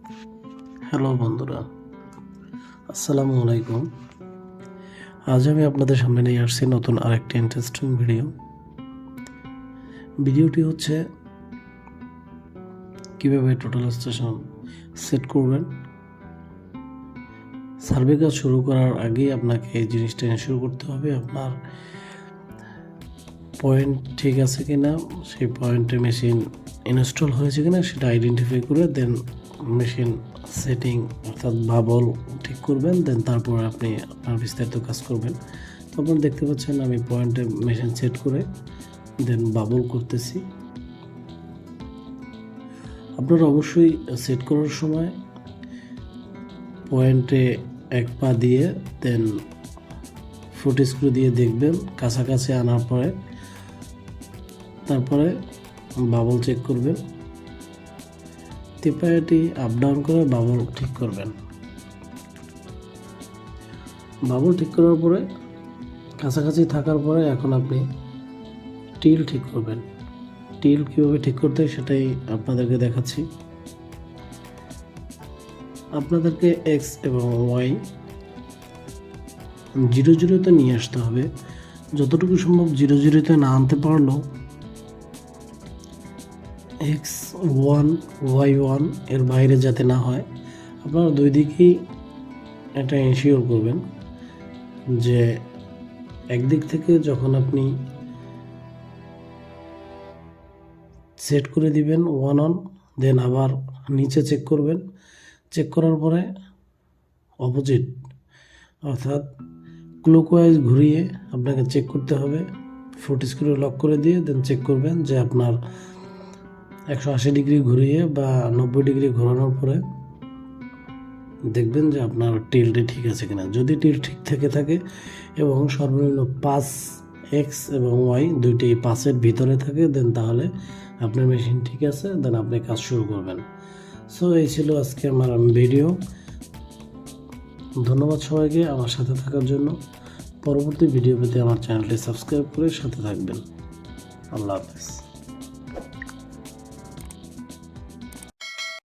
Hello বন্ধুরা, আসসালামু আলাইকুম। আজ আমি আপনাদের সামনে নিয়ে আসছি নতুন আরেকটি ইন্টারেস্টিং ভিডিওটি হচ্ছে কিভাবে টোটাল স্টেশন সেট করবেন। সার্ভে কাজ শুরু করার আগেই আপনাকে এই জিনিসটা এনশিওর করতে হবে আপনার পয়েন্ট ঠিক আছে কিনা, সেই পয়েন্টে মেশিন ইনস্টল হয়েছে কিনা সেটা আইডেন্টিফাই করে দেন মেশিন সেটিং অর্থাৎ বাবল ঠিক করবেন। দেন তারপর আপনি আপনার বিস্তারিত কাজ করবেন। তো আপনারা দেখতে পাচ্ছেন আমি পয়েন্টে মেশিন সেট করে দেন বাবল করতেছি। আপনারা অবশ্যই সেট করার সময় পয়েন্টে এক পা দিয়ে দেন ফুট স্ক্রু দিয়ে দেখবেন কাছাকাছি আনার পরে তারপরে বাবল চেক করবেন। টিপায়াটি আপ ডাউন করে বাবল ঠিক করবেন। বাবল ঠিক করার পরে কাছাকাছি থাকার পরে এখন আপনি টিল ঠিক করবেন। টিল কীভাবে ঠিক করতে হয় সেটাই আপনাদেরকে দেখাচ্ছি। আপনাদেরকে এক্স এবং ওয়াই 0-0-তে নিয়ে আসতে হবে। যতটুকু সম্ভব 0-0-তে না আনতে পারলেও x1 y1 এর বাইরে যাতে না হয় আপনারা দুই দিকেই এটা এনশিওর করবেন যে একদিক থেকে যখন আপনি সেট করে দিবেন 1 অন, দেন আবার নিচে চেক করবেন। চেক করার পরে অপোজিট অর্থাৎ ক্লকওয়াইজ ঘুরিয়ে আপনাকে চেক করতে হবে। ফুট স্ক্রু লক করে দিয়ে দেন চেক করবেন যে আপনার 180 ডিগ্রি ঘুরিয়ে বা 90 ডিগ্রি ঘোরানোর পরে দেখবেন যে আপনার টিলটি ঠিক আছে কিনা। যদি টিল ঠিক থেকে থাকে এবং সর্বনিম্ন 5 এক্স এবং ওয়াই দুইটি 5-এর ভিতরে থাকে দেন তাহলে আপনার মেশিন ঠিক আছে, দেন আপনি কাজ শুরু করবেন। সো এই ছিল আজকে আমার ভিডিও। ধন্যবাদ সবাইকে আমার সাথে থাকার জন্য। পরবর্তী ভিডিও পেতে আমার চ্যানেলটি সাবস্ক্রাইব করে সাথে থাকবেন। আল্লাহ হাফেজ।